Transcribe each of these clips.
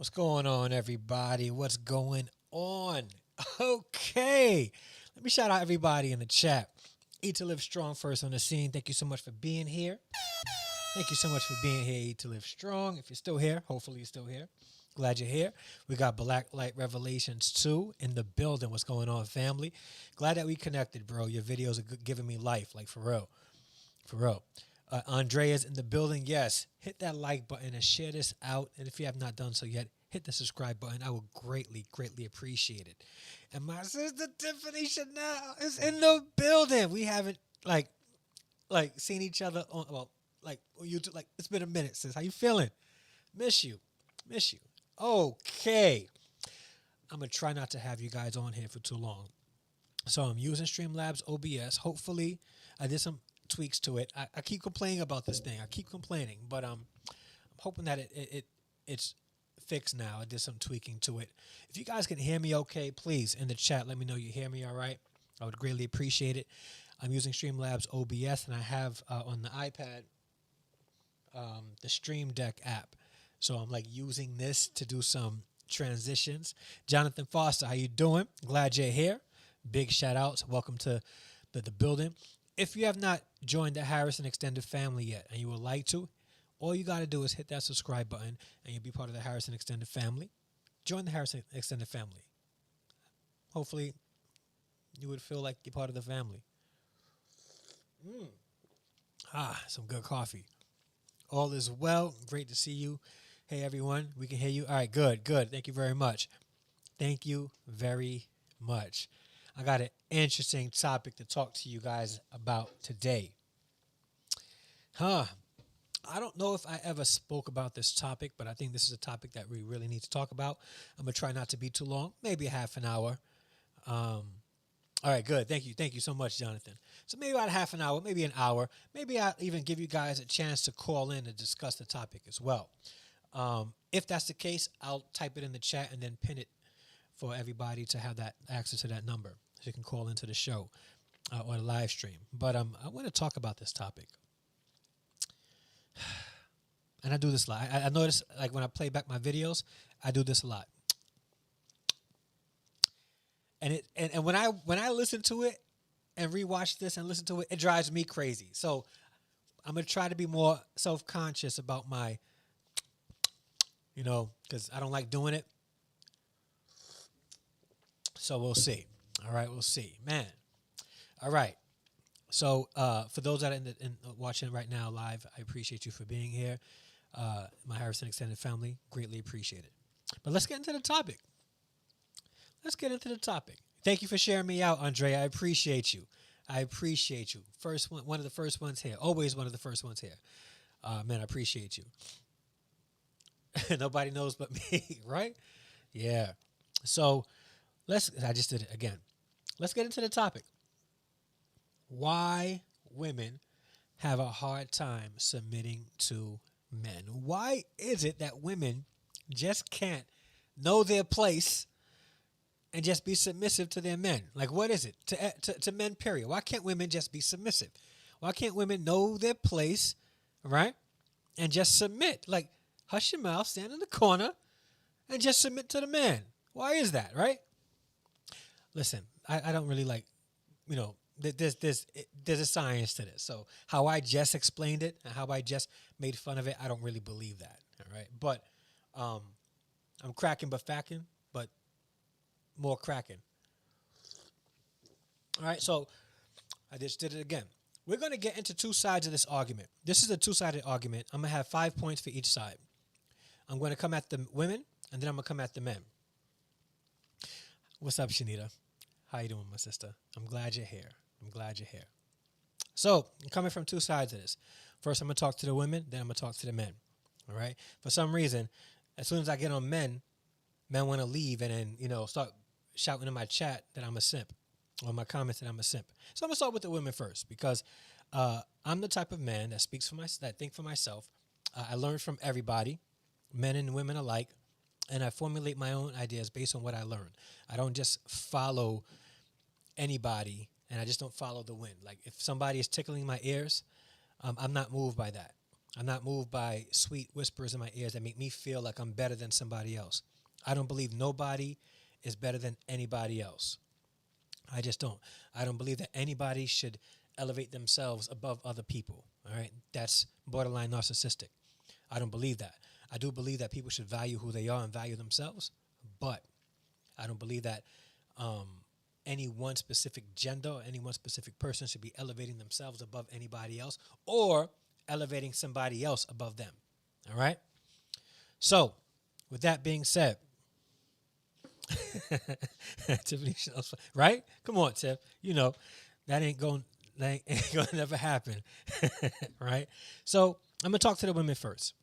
What's going on, everybody? What's going on? Okay. Let me shout out everybody in the chat. Eat to Live Strong first on the scene. Thank you so much for being here. Thank you so much for being here, Eat to Live Strong. If you're still here, hopefully you're still here. Glad you're here. We got Black Light Revelations 2 in the building. What's going on, family? Glad that we connected, bro. Your videos are giving me life, like for real. For real. Andrea's in the building. Yes, hit that like button and share this out. And if you have not done so yet, hit the subscribe button. I will greatly, greatly appreciate it. And my sister Tiffany Chanel is in the building. We haven't seen each other on on YouTube. Like it's been a minute, sis. How you feeling? Miss you. Miss you. Okay. I'm gonna try not to have you guys on here for too long. So I'm using Streamlabs OBS. Hopefully, I did some tweaks to it. I keep complaining about this thing. I keep complaining, but I'm hoping that it's fixed now. I did some tweaking to it. If you guys can hear me okay, please in the chat let me know you hear me all right. I would greatly appreciate it. I'm using Streamlabs OBS, and I have on the iPad the Stream Deck app. So I'm like using this to do some transitions. Jonathan Foster, how you doing? Glad you're here. Big shout outs. Welcome to the building. If you have not joined the Harrison Extended family yet and you would like to, all you got to do is hit that subscribe button and you'll be part of the Harrison Extended family. Join the Harrison Extended family. Hopefully, you would feel like you're part of the family. Some good coffee. All is well. Great to see you. Hey, everyone. We can hear you. All right, good, good. Thank you very much. Thank you very much. I got an interesting topic to talk to you guys about today. I don't know if I ever spoke about this topic, but I think this is a topic that we really need to talk about. I'm going to try not to be too long, maybe a half an hour. All right, good. Thank you. Thank you so much, Jonathan. So maybe about half an hour, maybe an hour. Maybe I'll even give you guys a chance to call in and discuss the topic as well. If that's the case, I'll type it in the chat and then pin it for everybody to have that access to that number. So you can call into the show or the live stream. But I want to talk about this topic. And I do this a lot. I notice, like, when I play back my videos, I do this a lot. And when I listen to it and rewatch this and listen to it, it drives me crazy. So I'm going to try to be more self-conscious about my, because I don't like doing it. So we'll see. All right, we'll see. Man. All right. So for those that are watching right now live, I appreciate you for being here. My Harrison Extended family, greatly appreciate it. But let's get into the topic. Thank you for sharing me out, Andre. I appreciate you. First one of the first ones here. Always one of the first ones here. Man, I appreciate you. Nobody knows but me, right? Yeah. So I just did it again. Let's get into the topic. Why women have a hard time submitting to men. Why is it that women just can't know their place and just be submissive to their men? Like, what is it to men, period? Why can't women just be submissive? Why can't women know their place, right, and just submit? Like, hush your mouth, stand in the corner, and just submit to the man. Why is that, right? Listen, I don't really like, there's a science to this. So how I just explained it and how I just made fun of it, I don't really believe that. All right. But I'm cracking but facking, but more cracking. All right. So I just did it again. We're going to get into two sides of this argument. This is a two-sided argument. I'm going to have 5 points for each side. I'm going to come at the women, and then I'm going to come at the men. What's up, Shanita? How you doing, my sister? I'm glad you're here. So, I'm coming from two sides of this. First, I'm going to talk to the women, then I'm going to talk to the men. All right? For some reason, as soon as I get on men want to leave and then, start shouting in my chat that I'm a simp or my comments that I'm a simp. So, I'm going to start with the women first because I'm the type of man that that think for myself. I learn from everybody, men and women alike, and I formulate my own ideas based on what I learn. I don't just follow anybody, and I just don't follow the wind. Like, if somebody is tickling my ears, I'm not moved by that. I'm not moved by sweet whispers in my ears that make me feel like I'm better than somebody else. I don't believe nobody is better than anybody else. I just don't. I don't believe that anybody should elevate themselves above other people. All right. That's borderline narcissistic. I don't believe that. I do believe that people should value who they are and value themselves, but I don't believe that um, any one specific gender or any one specific person should be elevating themselves above anybody else or elevating somebody else above them. All right. So, with that being said, Tiffany, right? Come on, Tiff. You know that ain't going. That ain't going to never happen, right? So I'm gonna talk to the women first,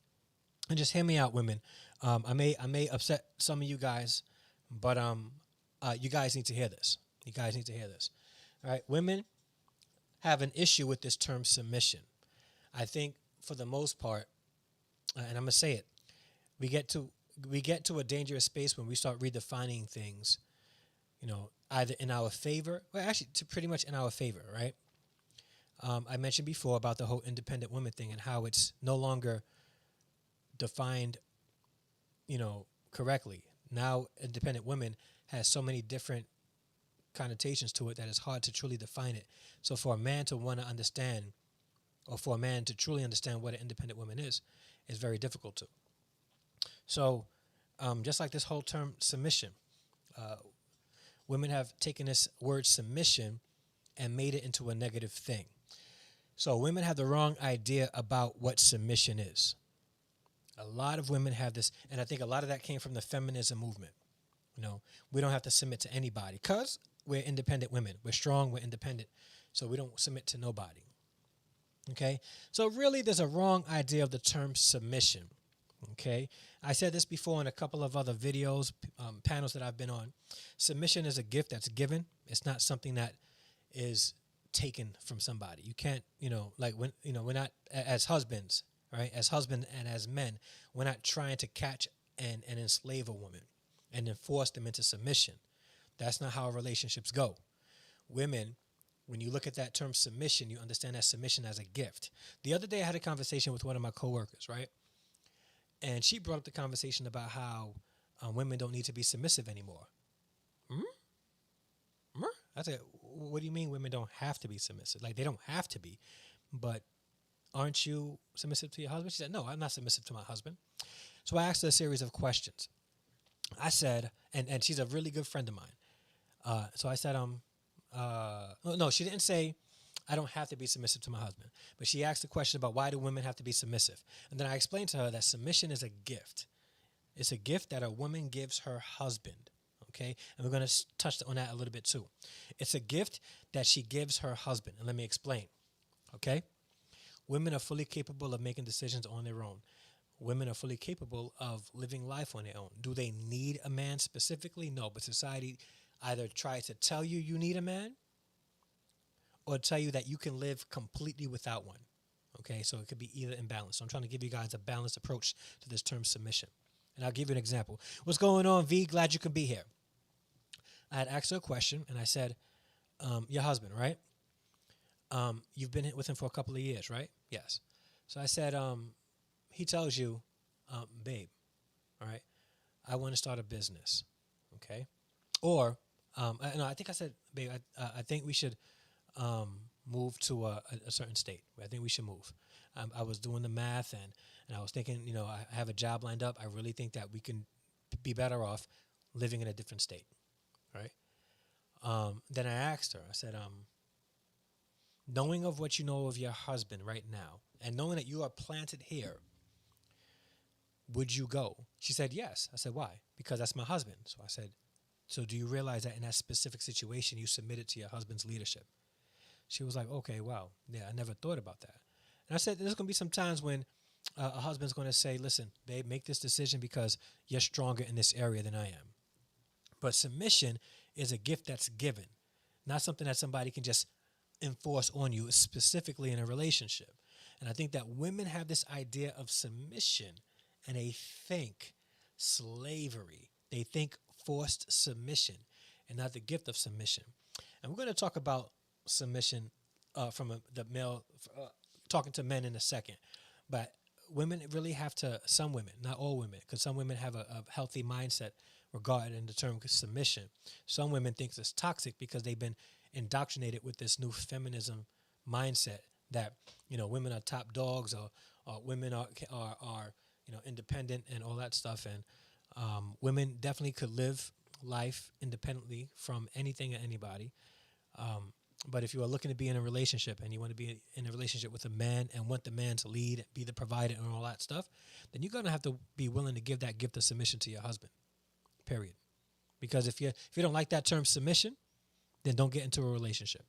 and just hear me out, women. I may upset some of you guys, but you guys need to hear this. You guys need to hear this. All right, women have an issue with this term submission. I think for the most part, and I'm gonna say it, we get to we get to a dangerous space when we start redefining things. Either in our favor, well, actually, to pretty much in our favor, right? I mentioned before about the whole independent woman thing and how it's no longer defined, correctly. Now, independent women has so many different connotations to it that it's hard to truly define it. So, for a man to want to understand, or for a man to truly understand what an independent woman is very difficult to. So, just like this whole term submission, uh, women have taken this word submission and made it into a negative thing. So, women have the wrong idea about what submission is. A lot of women have this, and I think a lot of that came from the feminism movement. We don't have to submit to anybody because we're independent women. We're strong, we're independent, so we don't submit to nobody. Okay? So, really, there's a wrong idea of the term submission. Okay? I said this before in a couple of other videos, panels that I've been on. Submission is a gift that's given, it's not something that is taken from somebody. You can't, like when, we're not, as husbands, right? As husband and as men, we're not trying to catch and enslave a woman and then force them into submission. That's not how relationships go. Women, when you look at that term submission, you understand that submission as a gift. The other day I had a conversation with one of my coworkers, right? And she brought up the conversation about how women don't need to be submissive anymore. Hmm? I said, what do you mean women don't have to be submissive? Like, they don't have to be, but aren't you submissive to your husband? She said, no, I'm not submissive to my husband. So I asked her a series of questions. I said, and she's a really good friend of mine. So I said, no, she didn't say I don't have to be submissive to my husband, but she asked the question about why do women have to be submissive? And then I explained to her that submission is a gift. It's a gift that a woman gives her husband. Okay, and we're going to touch on that a little bit too. It's a gift that she gives her husband. And let me explain. Okay, women are fully capable of making decisions on their own. Women are fully capable of living life on their own. Do they need a man specifically? No, but society either tries to tell you you need a man or tell you that you can live completely without one. Okay, so it could be either imbalanced. So I'm trying to give you guys a balanced approach to this term submission. And I'll give you an example. What's going on, V? Glad you could be here. I had asked her a question, and I said, your husband, right? You've been with him for a couple of years, right? Yes. So I said, he tells you, babe, all right, I want to start a business, okay? Or, I think I said, babe, I think we should move to a certain state. I think we should move. I was doing the math, and I was thinking, I have a job lined up. I really think that we can be better off living in a different state, right? Then I asked her, I said, knowing of what you know of your husband right now, and knowing that you are planted here, would you go? She said, yes. I said, why? Because that's my husband. So I said, so do you realize that in that specific situation, you submitted to your husband's leadership? She was like, okay, wow. Yeah, I never thought about that. And I said, there's going to be some times when a husband's going to say, listen, babe, make this decision because you're stronger in this area than I am. But submission is a gift that's given, not something that somebody can just enforce on you, specifically in a relationship. And I think that women have this idea of submission and they think slavery. They think forced submission and not the gift of submission. And we're going to talk about submission from the male, talking to men in a second. But women really have to, some women, not all women, because some women have a healthy mindset regarding the term submission. Some women think it's toxic because they've been indoctrinated with this new feminism mindset that, women are top dogs, or women are independent and all that stuff. And women definitely could live life independently from anything or anybody. But if you are looking to be in a relationship and you want to be in a relationship with a man and want the man to lead, be the provider and all that stuff, then you're going to have to be willing to give that gift of submission to your husband, period. Because if you don't like that term submission, then don't get into a relationship.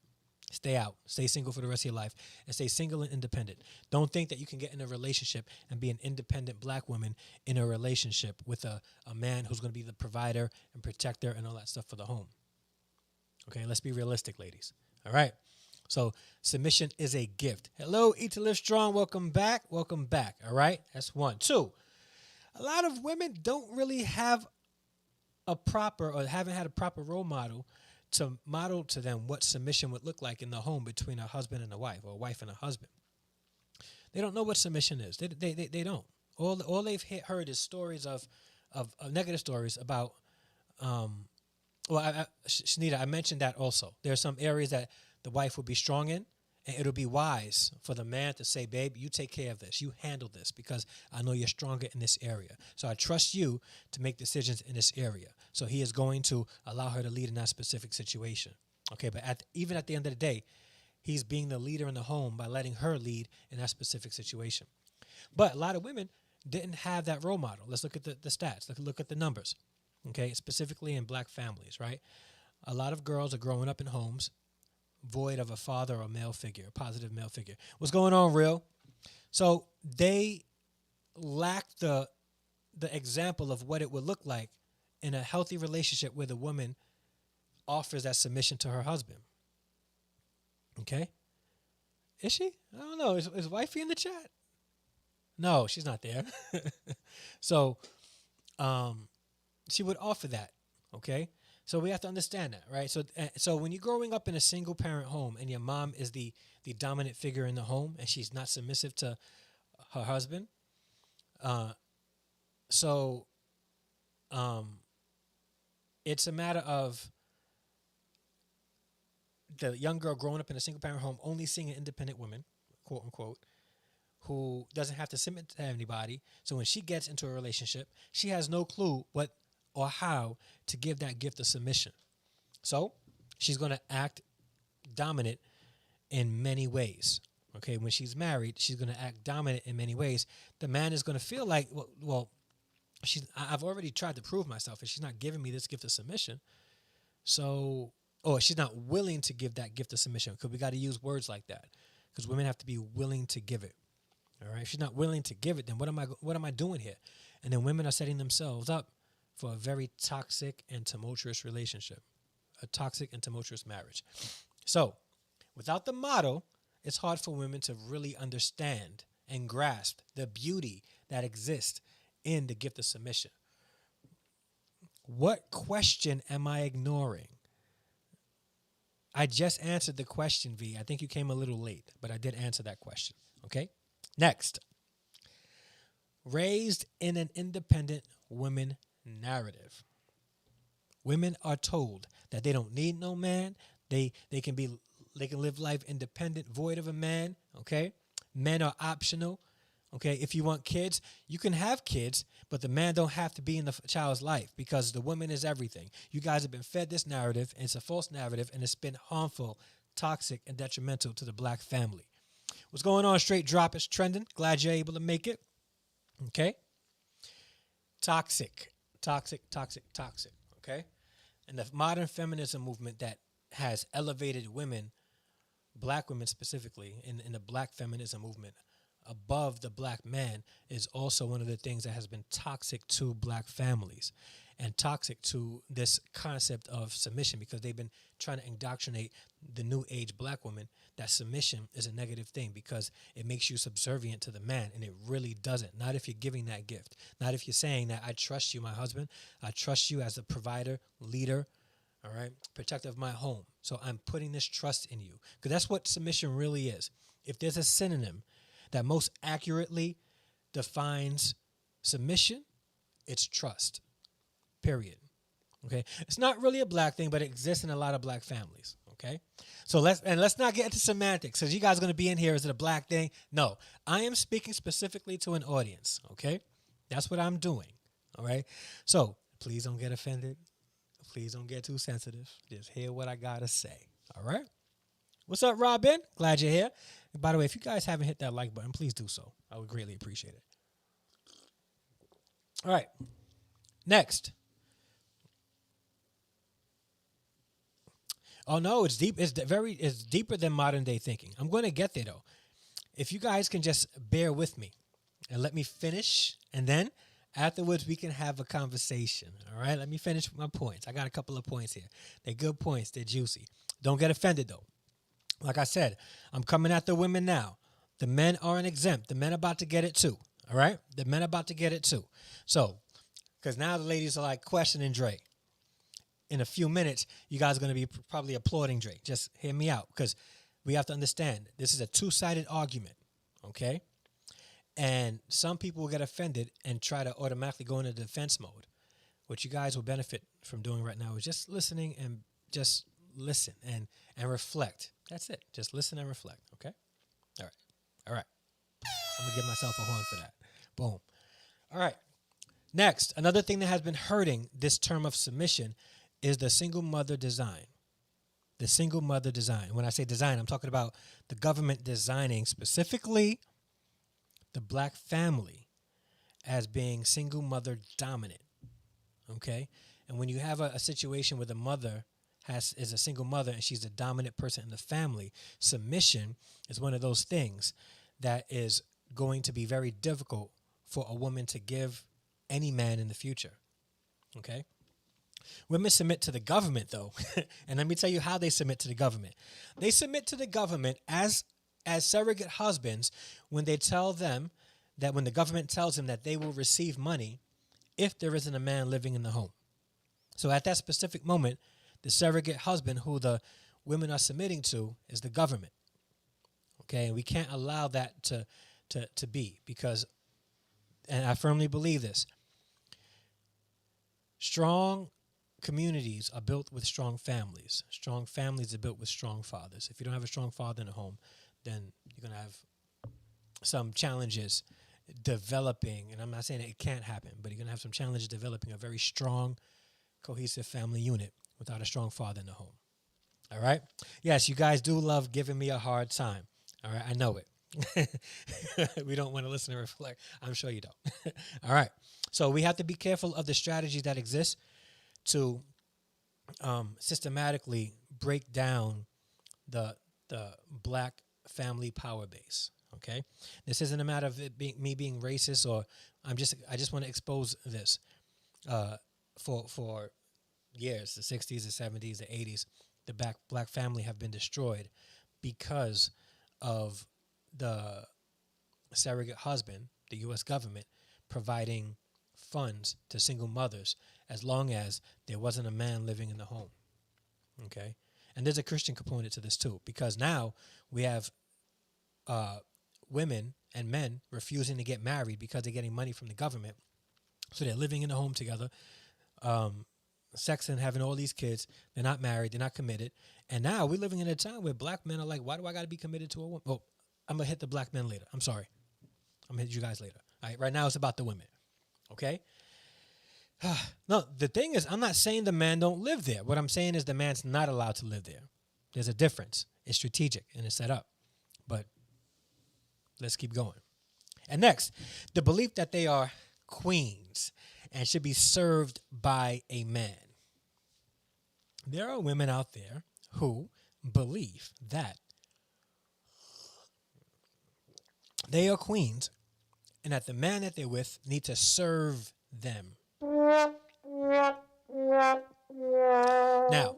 Stay out. Stay single for the rest of your life and stay single and independent. Don't think that you can get in a relationship and be an independent black woman in a relationship with a man who's going to be the provider and protector and all that stuff for the home. Okay, let's be realistic, ladies. All right. So submission is a gift. Hello, Eat to Live Strong. Welcome back. Welcome back. All right. That's one. Two, a lot of women don't really have a proper or haven't had a proper role model to model to them what submission would look like in the home between a husband and a wife, or a wife and a husband. They don't know what submission is. They don't. All they've heard is stories of negative stories about. Shanita, I mentioned that also. There are some areas that the wife will be strong in, and it'll be wise for the man to say, babe, you take care of this. You handle this because I know you're stronger in this area. So I trust you to make decisions in this area. So he is going to allow her to lead in that specific situation. Okay, but even at the end of the day, he's being the leader in the home by letting her lead in that specific situation. But a lot of women didn't have that role model. Let's look at the stats. Look at the numbers. Okay, specifically in black families, right? A lot of girls are growing up in homes void of a father or male figure, a positive male figure. What's going on, real? So they lack the example of what it would look like in a healthy relationship where the woman offers that submission to her husband. Okay? Is she? I don't know. Is wifey in the chat? No, she's not there. So, she would offer that. Okay? So we have to understand that, right? So when you're growing up in a single parent home and your mom is the dominant figure in the home and she's not submissive to her husband, it's a matter of the young girl growing up in a single parent home only seeing an independent woman, quote unquote, who doesn't have to submit to anybody. So when she gets into a relationship, she has no clue what or how to give that gift of submission. So she's going to act dominant in many ways. Okay, when she's married, she's going to act dominant in many ways. The man is going to feel like, I've already tried to prove myself, and she's not giving me this gift of submission. So, or she's not willing to give that gift of submission, because we got to use words like that, because women have to be willing to give it. All right, if she's not willing to give it, then what am I doing here? And then women are setting themselves up for a very toxic and tumultuous relationship, a toxic and tumultuous marriage. So, without the model, it's hard for women to really understand and grasp the beauty that exists in the gift of submission. What question am I ignoring? I just answered the question, V. I think you came a little late, but I did answer that question. Okay? Next. Raised in an independent woman narrative. Women are told that they don't need no man. They can live life independent, void of a man. Okay, men are optional. Okay, if you want kids, you can have kids, but the man don't have to be in the child's life because the woman is everything. You guys have been fed this narrative, and it's a false narrative, and it's been harmful, toxic, and detrimental to the black family. What's going on? Straight Drop is trending. Glad you're able to make it. Okay, toxic. Okay, and the modern feminism movement that has elevated women, black women specifically, in the black feminism movement above the black man is also one of the things that has been toxic to black families and toxic to this concept of submission, because they've been trying to indoctrinate the new age black woman that submission is a negative thing because it makes you subservient to the man, and it really doesn't. Not if you're giving that gift. Not if you're saying that I trust you, my husband. I trust you as a provider, leader, all right, protector of my home. So I'm putting this trust in you, because that's what submission really is. If there's a synonym that most accurately defines submission, it's trust. Period. Okay, it's not really a black thing, but it exists in a lot of black families. Okay, so let's not get into semantics, because you guys are going to be in here. Is it a black thing? No, I am speaking specifically to an audience. Okay, that's what I'm doing. All right, so please don't get offended. Please don't get too sensitive. Just hear what I gotta say. All right. What's up, Robin? Glad you're here. And by the way, if you guys haven't hit that like button, please do so. I would greatly appreciate it. All right. Next. Oh no, it's deep. It's deeper than modern day thinking. I'm going to get there though. If you guys can just bear with me and let me finish, and then afterwards we can have a conversation. All right, let me finish my points. I got a couple of points here. They're good points. They're juicy. Don't get offended though. Like I said, I'm coming at the women now. The men aren't exempt. The men are about to get it too. All right, the men are about to get it too. So, because now the ladies are like questioning Dre. In a few minutes, you guys are going to be probably applauding Drake. Just hear me out, because we have to understand this is a two-sided argument, okay? And some people will get offended and try to automatically go into defense mode. What you guys will benefit from doing right now is just listening and just listen and reflect. That's it. Just listen and reflect, okay? All right. All right. I'm going to give myself a horn for that. Boom. All right. Next, another thing that has been hurting this term of submission is the single mother design. The single mother design. When I say design, I'm talking about the government designing specifically the black family as being single mother dominant. Okay? And when you have a situation where the mother is a single mother and she's the dominant person in the family, submission is one of those things that is going to be very difficult for a woman to give any man in the future. Okay? Women submit to the government, though. And let me tell you how they submit to the government. They submit to the government as surrogate husbands when they tell them that when the government tells them that they will receive money if there isn't a man living in the home. So at that specific moment, the surrogate husband who the women are submitting to is the government. Okay, and we can't allow that to be, because, and I firmly believe this, strong communities are built with strong families. Strong families are built with strong fathers. If you don't have a strong father in the home, then you're going to have some challenges developing, and I'm not saying that it can't happen, but you're going to have some challenges developing a very strong, cohesive family unit without a strong father in the home. All right? Yes, you guys do love giving me a hard time. All right? I know it. We don't want to listen and reflect. I'm sure you don't. All right. So we have to be careful of the strategies that exist to systematically break down the black family power base. Okay, this isn't a matter of it me being racist, or I just want to expose this. For years, the 60s, the 70s, the 80s, the black family have been destroyed because of the surrogate husband, the U.S. government, providing funds to single mothers as long as there wasn't a man living in the home. Okay? And there's a Christian component to this too, because now we have women and men refusing to get married because they're getting money from the government. So they're living in the home together, sexing, having all these kids. They're not married. They're not committed. And now we're living in a time where black men are like, why do I got to be committed to a woman? Oh, I'm going to hit the black men later. I'm sorry. I'm going to hit you guys later. All right, right now it's about the women. Okay? No, the thing is, I'm not saying the man don't live there. What I'm saying is the man's not allowed to live there. There's a difference. It's strategic and it's set up. But let's keep going. And next, the belief that they are queens and should be served by a man. There are women out there who believe that they are queens and that the man that they're with need to serve them. Now,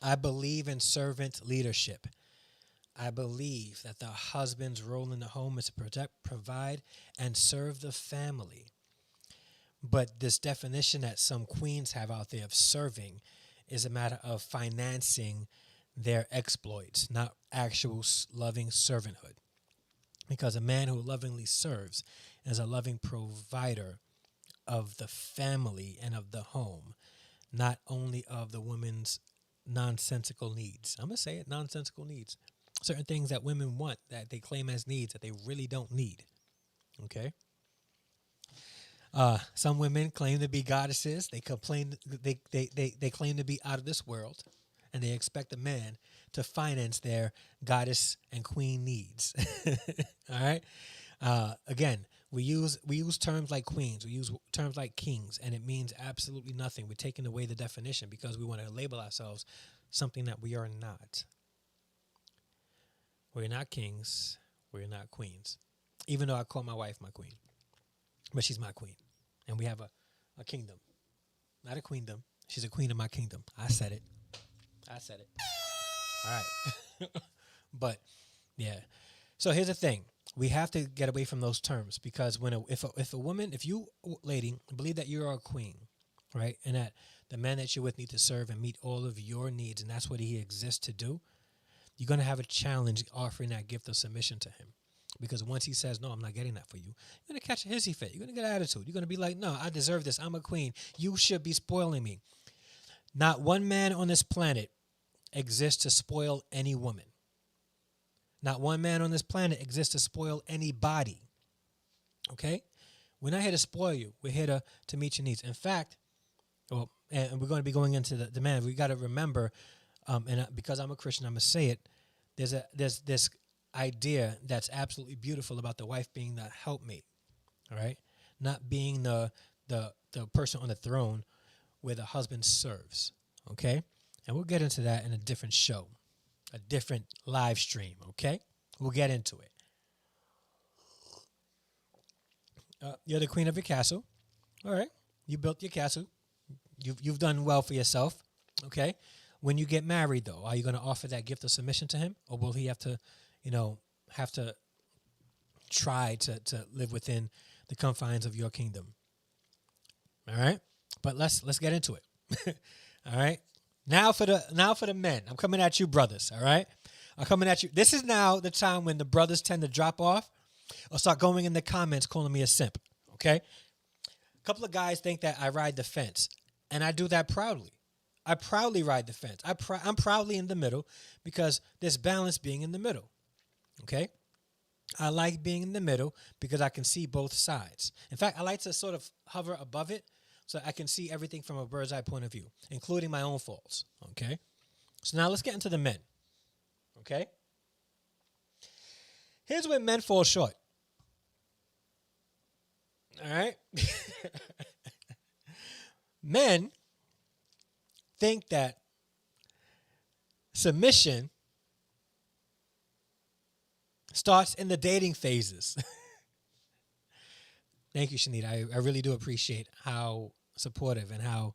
I believe in servant leadership. I believe that the husband's role in the home is to protect, provide, and serve the family. But this definition that some queens have out there of serving is a matter of financing their exploits, not actual loving servanthood. Because a man who lovingly serves as a loving provider of the family and of the home, not only of the woman's nonsensical needs. I'm going to say it, nonsensical needs. Certain things that women want that they claim as needs that they really don't need. Okay? Some women claim to be goddesses. They complain. They claim to be out of this world, and they expect a man to finance their goddess and queen needs. All right. Again, we use terms like queens. We use terms like kings, and it means absolutely nothing. We're taking away the definition because we want to label ourselves something that we are not. We're not kings. We're not queens. Even though I call my wife my queen, but she's my queen. And we have a kingdom, not a queendom. She's a queen of my kingdom. I said it. All right. But, yeah. So here's the thing. We have to get away from those terms because if a woman, if you, lady, believe that you're a queen, right, and that the man that you're with need to serve and meet all of your needs, and that's what he exists to do, you're going to have a challenge offering that gift of submission to him. Because once he says, no, I'm not getting that for you, you're going to catch a hissy fit. You're going to get attitude. You're going to be like, no, I deserve this. I'm a queen. You should be spoiling me. Not one man on this planet exists to spoil any woman. Not one man on this planet exists to spoil anybody. Okay? We're not here to spoil you. We're here to meet your needs. In fact, and we're going to be going into the demand. We got to remember, because I'm a Christian, I'm going to say it. There's this idea that's absolutely beautiful about the wife being the helpmate, all right? Not being the person on the throne where the husband serves, okay? And we'll get into that in a different show, a different live stream, okay? We'll get into it. You're the queen of your castle, all right? You built your castle. You've done well for yourself, okay? When you get married, though, are you going to offer that gift of submission to him, or will he have to try to live within the confines of your kingdom? All right, but let's get into it. All right, now for the men. I'm coming at you, brothers. All right, I'm coming at you. This is now the time when the brothers tend to drop off or start going in the comments calling me a simp. Okay, a couple of guys think that I ride the fence, and I do that proudly. I proudly ride the fence. I'm proudly in the middle because there's balance being in the middle. Okay? I like being in the middle because I can see both sides. In fact, I like to sort of hover above it so I can see everything from a bird's eye point of view, including my own faults. Okay? So now let's get into the men. Okay? Here's where men fall short. All right? Men think that submission starts in the dating phases. Thank you, Shanita. I really do appreciate how supportive and how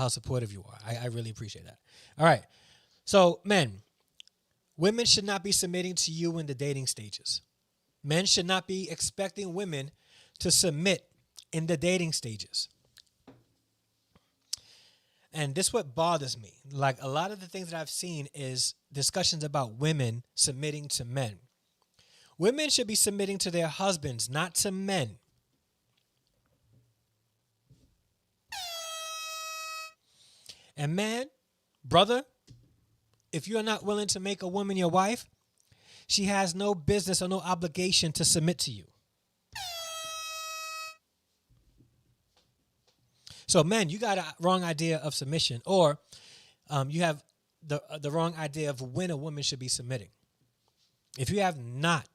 supportive you are. I really appreciate that. All right. So, men, women should not be submitting to you in the dating stages. Men should not be expecting women to submit in the dating stages. And this is what bothers me. Like a lot of the things that I've seen is discussions about women submitting to men. Women should be submitting to their husbands, not to men. And man, brother, if you're not willing to make a woman your wife, she has no business or no obligation to submit to you. So, men, you got a wrong idea of submission, or you have the wrong idea of when a woman should be submitting. If you have not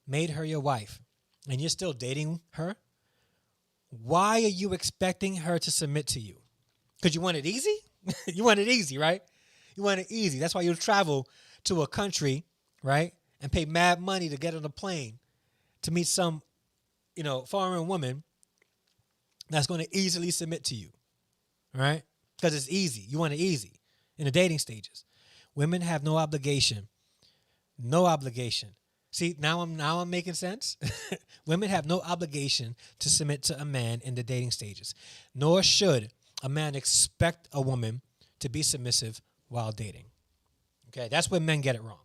made her your wife and you're still dating her, why are you expecting her to submit to you? Because you want it easy? You want it easy, right? You want it easy. That's why you travel to a country, right, and pay mad money to get on a plane to meet some, foreign woman that's going to easily submit to you, right? Because it's easy. You want it easy in the dating stages. Women have no obligation. No obligation. See, now I'm making sense. Women have no obligation to submit to a man in the dating stages, nor should a man expect a woman to be submissive while dating. Okay, that's where men get it wrong.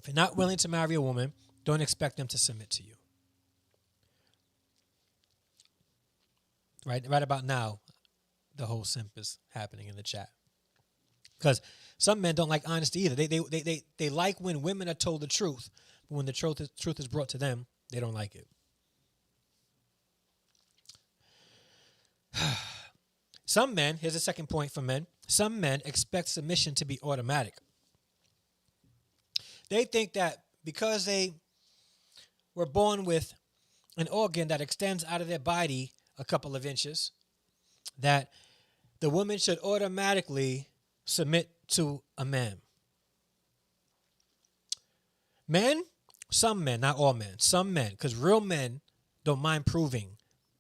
If you're not willing to marry a woman, don't expect them to submit to you. Right about now, the whole simp is happening in the chat. Because some men don't like honesty either. They like when women are told the truth, but when the truth is brought to them, they don't like it. Some men, here's a second point for men, some men expect submission to be automatic. They think that because they were born with an organ that extends out of their body a couple of inches, that the woman should automatically submit to a man. Men, some men, not all men, some men, because real men don't mind proving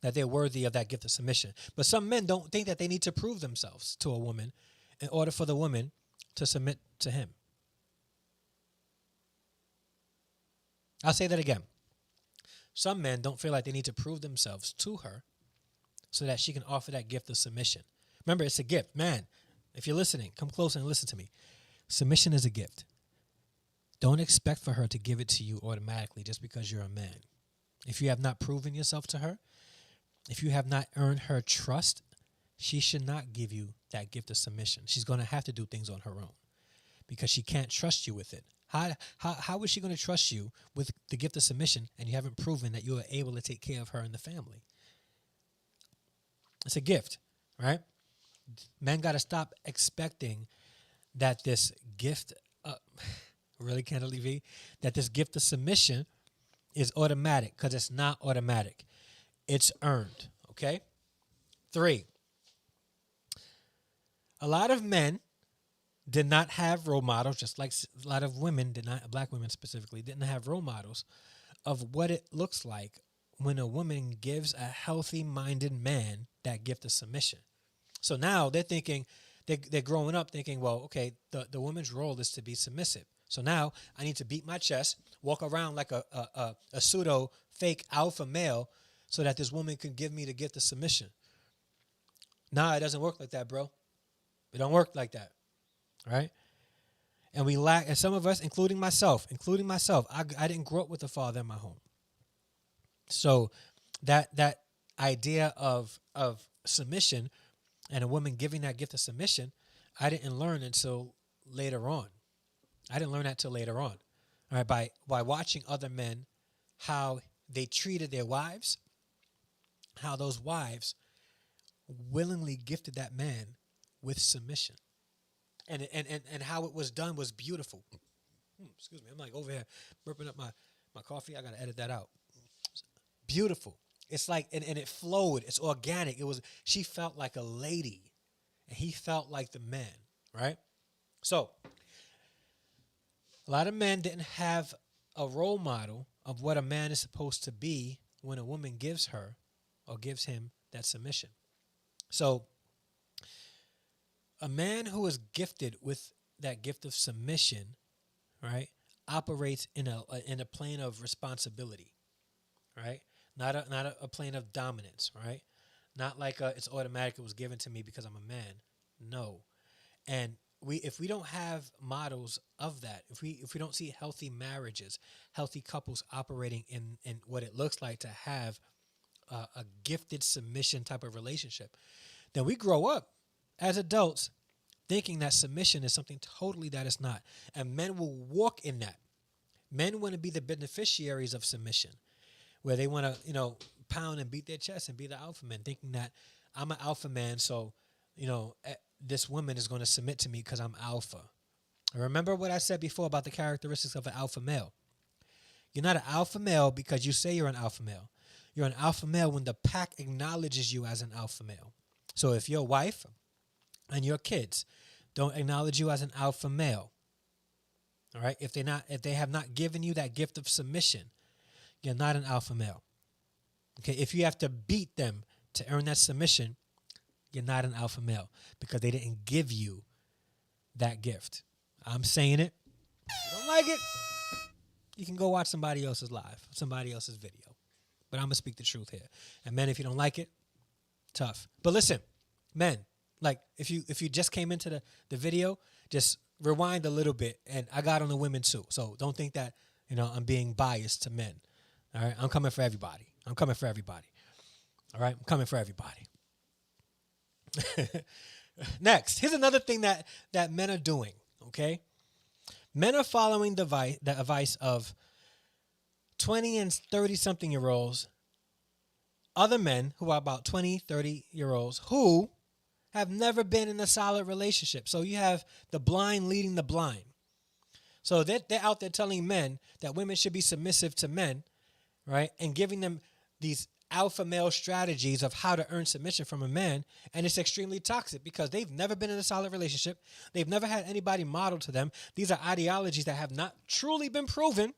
that they're worthy of that gift of submission. But some men don't think that they need to prove themselves to a woman in order for the woman to submit to him. I'll say that again. Some men don't feel like they need to prove themselves to her so that she can offer that gift of submission. Remember, it's a gift. Man, if you're listening, come close and listen to me. Submission is a gift. Don't expect for her to give it to you automatically just because you're a man. If you have not proven yourself to her, if you have not earned her trust, she should not give you that gift of submission. She's going to have to do things on her own because she can't trust you with it. How is she going to trust you with the gift of submission and you haven't proven that you are able to take care of her and the family? It's a gift, right? Men got to stop expecting that this gift, really candidly, V, that this gift of submission is automatic, because it's not automatic. It's earned, okay? 3, a lot of men did not have role models, just like a lot of women did not, black women specifically, didn't have role models of what it looks like when a woman gives a healthy-minded man that gift of submission. So now they're thinking, they're growing up thinking, well, okay, the woman's role is to be submissive. So now I need to beat my chest, walk around like a pseudo fake alpha male so that this woman can give me the gift of submission. Nah, it doesn't work like that, bro. It don't work like that, right? And we lack, and some of us, including myself, I didn't grow up with a father in my home. So that idea of submission and a woman giving that gift of submission, I didn't learn until later on. I didn't learn that till later on. All right, by watching other men, how they treated their wives, how those wives willingly gifted that man with submission. And how it was done was beautiful. Excuse me, I'm like over here burping up my coffee. I got to edit that out. Beautiful. It's like, and it flowed. It's organic. She felt like a lady, and he felt like the man, right? So, a lot of men didn't have a role model of what a man is supposed to be when a woman gives her or gives him that submission. So, a man who is gifted with that gift of submission, right, operates in a plane of responsibility, right? Not a plane of dominance, right? Not like it's automatic, it was given to me because I'm a man. No. And if we don't have models of that, if we don't see healthy marriages, healthy couples operating in what it looks like to have a gifted submission type of relationship, then we grow up as adults thinking that submission is something totally that it's not. And men will walk in that. Men want to be the beneficiaries of submission, where they want to, pound and beat their chest and be the alpha man, thinking that I'm an alpha man, so, this woman is going to submit to me because I'm alpha. Remember what I said before about the characteristics of an alpha male. You're not an alpha male because you say you're an alpha male. You're an alpha male when the pack acknowledges you as an alpha male. So if your wife and your kids don't acknowledge you as an alpha male, all right, if they have not given you that gift of submission, you're not an alpha male. Okay, if you have to beat them to earn that submission, you're not an alpha male because they didn't give you that gift. I'm saying it. If you don't like it, you can go watch somebody else's live, somebody else's video. But I'm going to speak the truth here. And men, if you don't like it, tough. But listen, men, like if you just came into the video, just rewind a little bit, and I got on the women too. So don't think that, I'm being biased to men. All right, I'm coming for everybody. I'm coming for everybody. All right, I'm coming for everybody. Next, here's another thing that men are doing. Okay, men are following the advice of 20 and 30 something year olds, other men who are about 20, 30 year olds who have never been in a solid relationship. So you have the blind leading the blind. So they're out there telling men that women should be submissive to men, right? And giving them these alpha male strategies of how to earn submission from a man. And it's extremely toxic because they've never been in a solid relationship. They've never had anybody model to them. These are ideologies that have not truly been proven,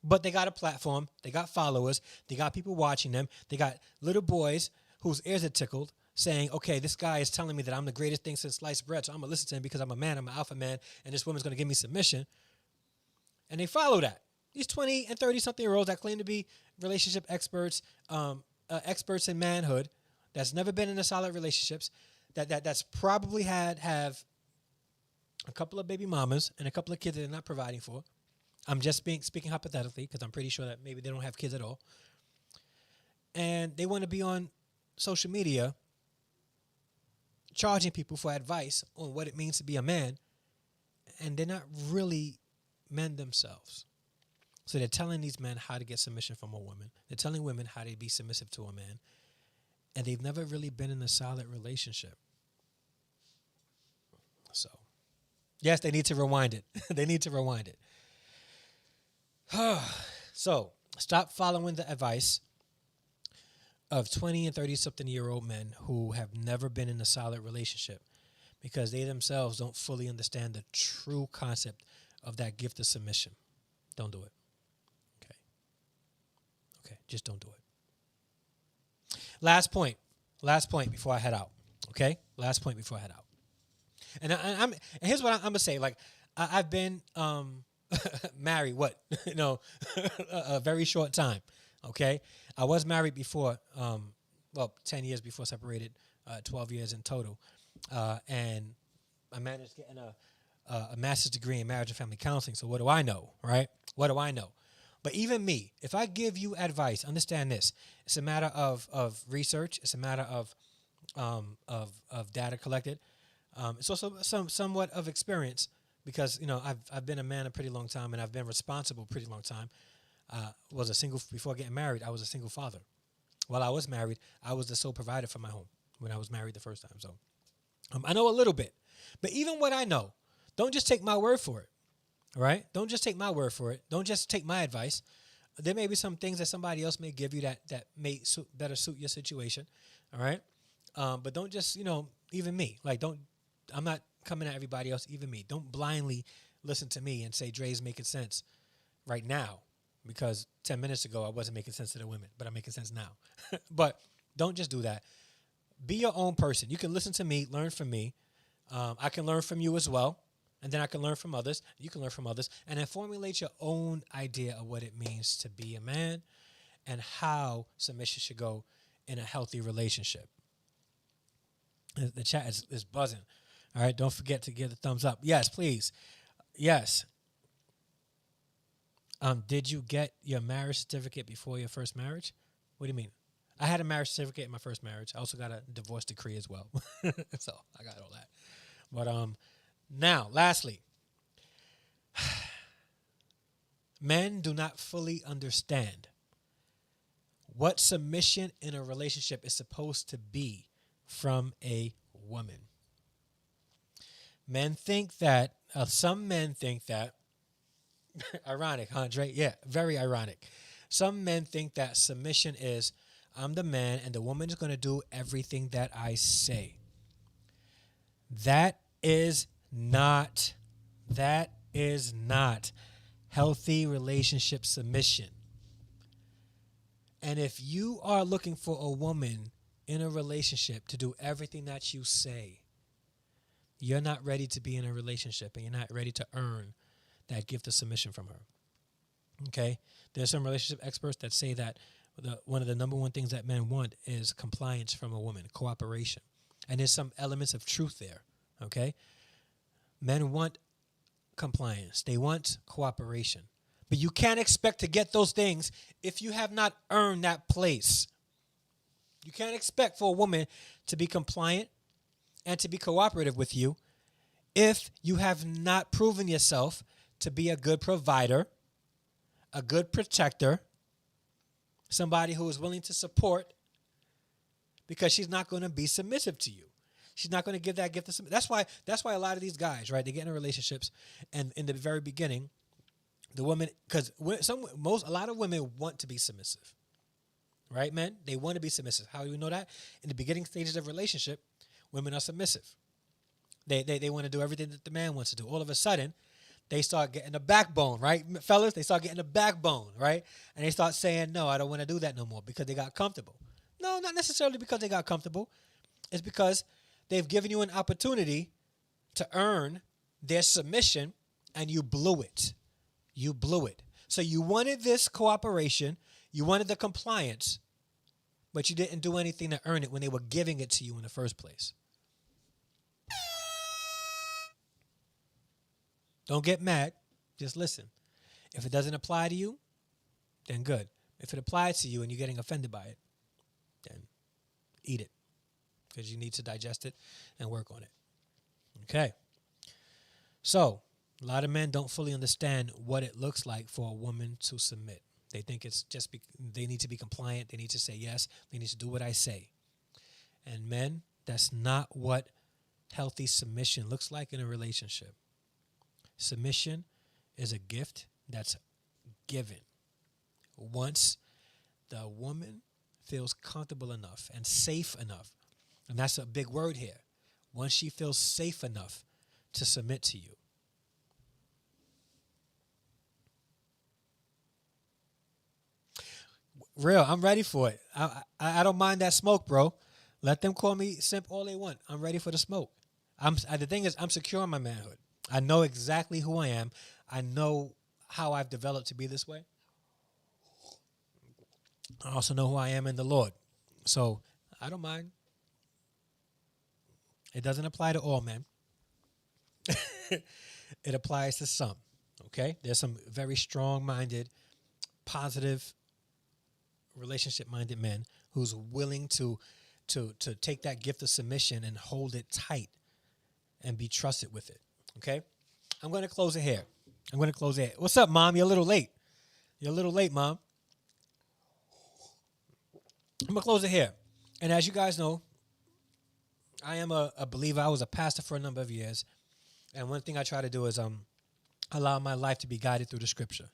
but they got a platform. They got followers. They got people watching them. They got little boys whose ears are tickled saying, okay, this guy is telling me that I'm the greatest thing since sliced bread, so I'm going to listen to him because I'm a man, I'm an alpha man, and this woman's going to give me submission. And they follow that. These 20 and 30-something-year-olds that claim to be relationship experts, experts in manhood, that's never been in a solid relationships, that's probably have a couple of baby mamas and a couple of kids that they're not providing for. I'm just speaking hypothetically because I'm pretty sure that maybe they don't have kids at all. And they want to be on social media charging people for advice on what it means to be a man, and they're not really men themselves. So they're telling these men how to get submission from a woman. They're telling women how to be submissive to a man, and they've never really been in a solid relationship. So, yes, they need to rewind it. They need to rewind it. So, stop following the advice of 20 and 30-something-year-old men who have never been in a solid relationship because they themselves don't fully understand the true concept of that gift of submission. Don't do it. Okay, just don't do it. Last point before I head out. Okay, last point before I head out. And here's what I'm gonna say. Like, I've been married. A very short time. Okay, I was married before. 10 years before separated. 12 years in total, and I managed getting a master's degree in marriage and family counseling. So what do I know, right? What do I know? But even me, if I give you advice, understand this: it's a matter of research. It's a matter of data collected. It's also somewhat of experience because I've been a man a pretty long time and I've been responsible a pretty long time. Before getting married, I was a single father. While I was married, I was the sole provider for my home when I was married the first time. So I know a little bit, but even what I know, don't just take my word for it. All right? Don't just take my word for it. Don't just take my advice. There may be some things that somebody else may give you that may better suit your situation. All right? But don't just, even me. I'm not coming at everybody else, even me. Don't blindly listen to me and say Dre's making sense right now because 10 minutes ago I wasn't making sense to the women, but I'm making sense now. But don't just do that. Be your own person. You can listen to me, learn from me. I can learn from you as well. And then I can learn from others. You can learn from others. And then formulate your own idea of what it means to be a man and how submission should go in a healthy relationship. The chat is buzzing. All right. Don't forget to give the thumbs up. Yes, please. Yes. Did you get your marriage certificate before your first marriage? What do you mean? I had a marriage certificate in my first marriage. I also got a divorce decree as well. So I got all that. But now, lastly, men do not fully understand what submission in a relationship is supposed to be from a woman. Some men think that, ironic, Andre? Yeah, very ironic. Some men think that submission is, I'm the man and the woman is going to do everything that I say. That is not healthy relationship submission. And if you are looking for a woman in a relationship to do everything that you say, you're not ready to be in a relationship and you're not ready to earn that gift of submission from her. Okay? There's some relationship experts that say that one of the number one things that men want is compliance from a woman, cooperation. And there's some elements of truth there. Okay? Men want compliance. They want cooperation. But you can't expect to get those things if you have not earned that place. You can't expect for a woman to be compliant and to be cooperative with you if you have not proven yourself to be a good provider, a good protector, somebody who is willing to support, because she's not going to be submissive to you. She's not going to give that gift of submission. That's why a lot of these guys, right, they get into relationships, and in the very beginning, the woman, because a lot of women want to be submissive, right, men? They want to be submissive. How do we know that? In the beginning stages of relationship, women are submissive. They want to do everything that the man wants to do. All of a sudden, they start getting a backbone, right, fellas? They start getting a backbone, right? And they start saying, no, I don't want to do that no more because they got comfortable. No, not necessarily because they got comfortable. It's because they've given you an opportunity to earn their submission, and you blew it. You blew it. So you wanted this cooperation, you wanted the compliance, but you didn't do anything to earn it when they were giving it to you in the first place. Don't get mad. Just listen. If it doesn't apply to you, then good. If it applies to you and you're getting offended by it, then eat it, because you need to digest it and work on it. Okay. So a lot of men don't fully understand what it looks like for a woman to submit. They think it's just they need to be compliant. They need to say yes. They need to do what I say. And men, that's not what healthy submission looks like in a relationship. Submission is a gift that's given. Once the woman feels comfortable enough and safe enough, and that's a big word here, once she feels safe enough to submit to you. Real, I'm ready for it. I don't mind that smoke, bro. Let them call me simp all they want. I'm ready for the smoke. The thing is, I'm secure in my manhood. I know exactly who I am. I know how I've developed to be this way. I also know who I am in the Lord. So I don't mind. It doesn't apply to all men. It applies to some. Okay? There's some very strong-minded, positive, relationship-minded men who's willing to take that gift of submission and hold it tight and be trusted with it. Okay? I'm going to close it here. What's up, Mom? You're a little late. Mom. I'm going to close it here. And as you guys know, I am a believer. I was a pastor for a number of years. And one thing I try to do is allow my life to be guided through the Scripture.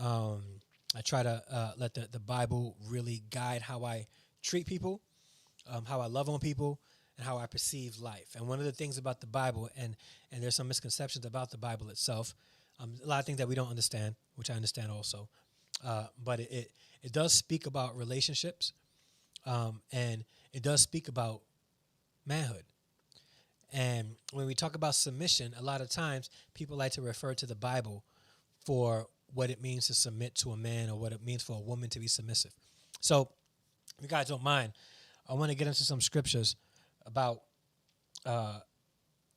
I try to let the Bible really guide how I treat people, how I love on people, and how I perceive life. And one of the things about the Bible, and there's some misconceptions about the Bible itself, a lot of things that we don't understand, which I understand also, but it does speak about relationships, and it does speak about manhood. And when we talk about submission, a lot of times people like to refer to the Bible for what it means to submit to a man or what it means for a woman to be submissive. So if you guys don't mind, I want to get into some scriptures about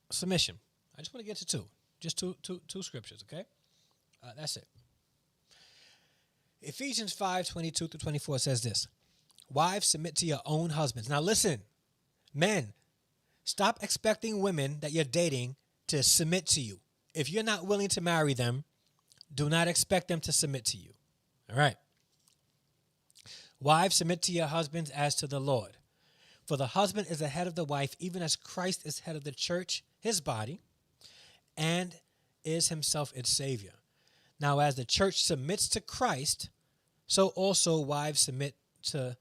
submission. I just want to get to two scriptures, okay? That's it. Ephesians 5:22-24 says this: Wives, submit to your own husbands. Now listen, men, stop expecting women that you're dating to submit to you. If you're not willing to marry them, do not expect them to submit to you. All right. Wives, submit to your husbands as to the Lord. For the husband is the head of the wife, even as Christ is head of the church, his body, and is himself its Savior. Now, as the church submits to Christ, so also wives submit to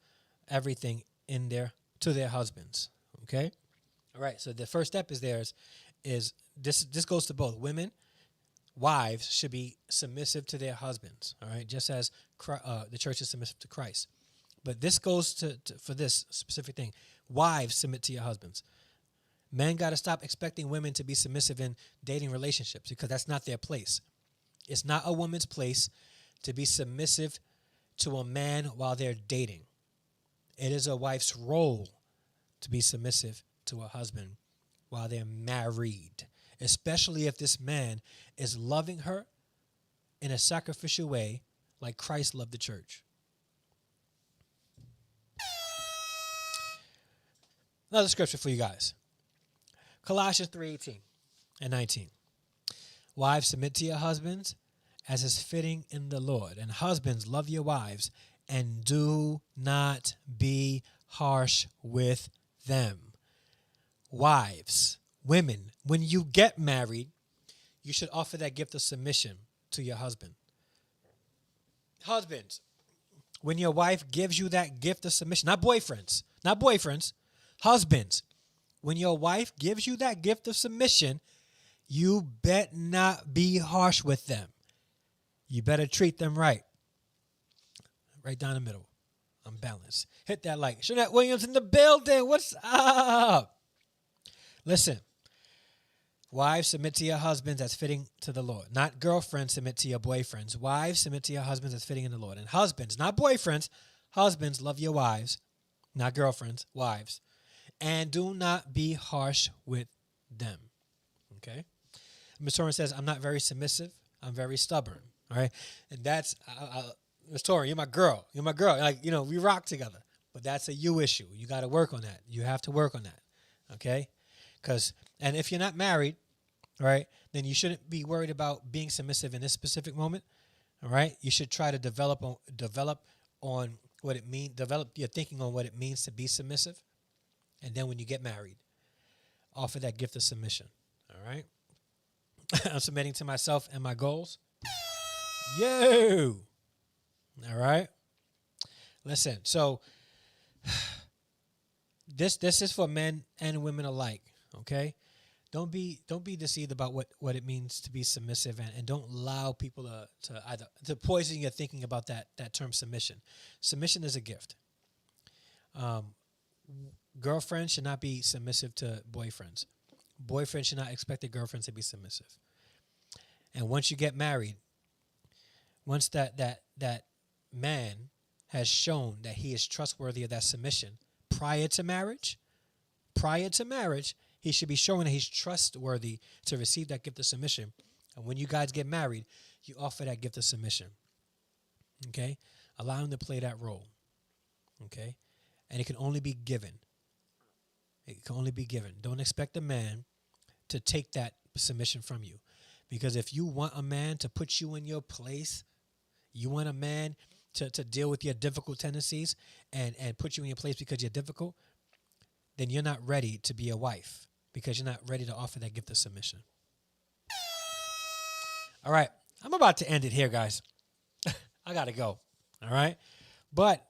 everything to their husbands. Okay? All right, so the first step is this goes to both women. Wives should be submissive to their husbands, all right, just as the church is submissive to Christ. But this goes for this specific thing. Wives, submit to your husbands. Men got to stop expecting women to be submissive in dating relationships, because that's not their place. It's not a woman's place to be submissive to a man while they're dating. It is a wife's role to be submissive to a husband while they're married. especially if this man is loving her in a sacrificial way like Christ loved the church. Another scripture for you guys. Colossians 3:18 and 19. Wives, submit to your husbands as is fitting in the Lord. And husbands, love your wives and do not be harsh with them. Wives, women, when you get married, you should offer that gift of submission to your husband. Husbands, when your wife gives you that gift of submission, not boyfriends, husbands, when your wife gives you that gift of submission, you bet not be harsh with them. You better treat them right. Right down the middle. I'm balanced. Hit that like. Jeanette Williams in the building. What's up? Listen. Wives, submit to your husbands as fitting to the Lord. Not girlfriends, submit to your boyfriends. Wives, submit to your husbands as fitting in the Lord. And husbands, not boyfriends, husbands, love your wives, not girlfriends, wives. And do not be harsh with them. Okay? Ms. Torrin says, I'm not very submissive. I'm very stubborn. All right? And that's, Ms. Torrin, you're my girl. You're my girl. Like, we rock together. But that's a you issue. You got to work on that. You have to work on that. Okay? And if you're not married, right, then you shouldn't be worried about being submissive in this specific moment. All right? You should try to develop on what it means, develop your thinking on what it means to be submissive. And then when you get married, offer that gift of submission. All right? I'm submitting to myself and my goals. Yo! All right? Listen, so this is for men and women alike, okay? Don't be deceived about what it means to be submissive, and don't allow people to poison your thinking about that term submission. Submission is a gift. Girlfriends should not be submissive to boyfriends. Boyfriends should not expect their girlfriends to be submissive. And once you get married, once that man has shown that he is trustworthy of that submission prior to marriage, he should be showing that he's trustworthy to receive that gift of submission. And when you guys get married, you offer that gift of submission. Okay? Allow him to play that role. Okay? And it can only be given. It can only be given. Don't expect a man to take that submission from you. Because if you want a man to put you in your place, you want a man to deal with your difficult tendencies and put you in your place because you're difficult, then you're not ready to be a wife because you're not ready to offer that gift of submission. All right. I'm about to end it here, guys. I got to go. All right. But,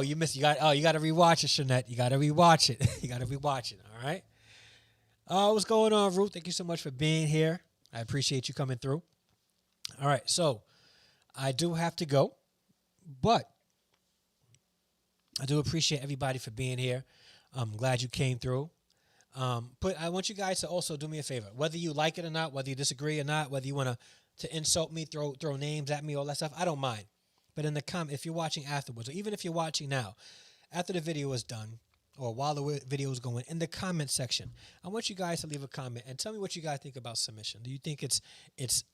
you missed. You got to rewatch it, Shanette. You got to rewatch it. You got to rewatch it. All right. What's going on, Ruth? Thank you so much for being here. I appreciate you coming through. All right. So I do have to go, but I do appreciate everybody for being here. I'm glad you came through. But I want you guys to also do me a favor, whether you like it or not, whether you disagree or not, whether you want to insult me, throw names at me, all that stuff. I don't mind. But in the comment, if you're watching afterwards, or even if you're watching now, after the video is done, or while the video is going, in the comment section, I want you guys to leave a comment and tell me what you guys think about submission. Do you think it's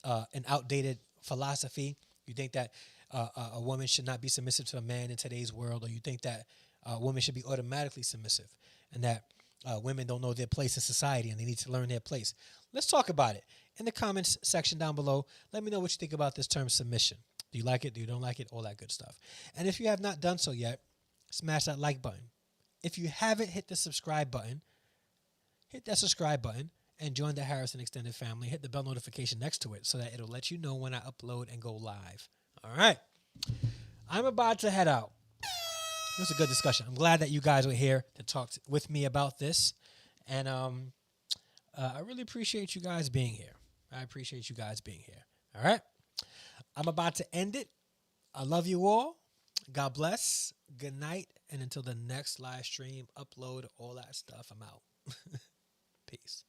an outdated philosophy? You think that a woman should not be submissive to a man in today's world, or you think that a woman should be automatically submissive, and that women don't know their place in society and they need to learn their place? Let's talk about it in the comments section down below. Let me know what you think about this term submission. Do you like it? Do you don't like it? All that good stuff. And if you have not done so yet, smash that like button. If you haven't hit the subscribe button, hit that subscribe button and join the Harrison Extended family. Hit the bell notification next to it so that it'll let you know when I upload and go live. All right. I'm about to head out. It was a good discussion. I'm glad that you guys were here to talk with me about this. And I really appreciate you guys being here. I appreciate you guys being here. All right. I'm about to end it. I love you all. God bless. Good night. And until the next live stream, upload, all that stuff, I'm out. Peace.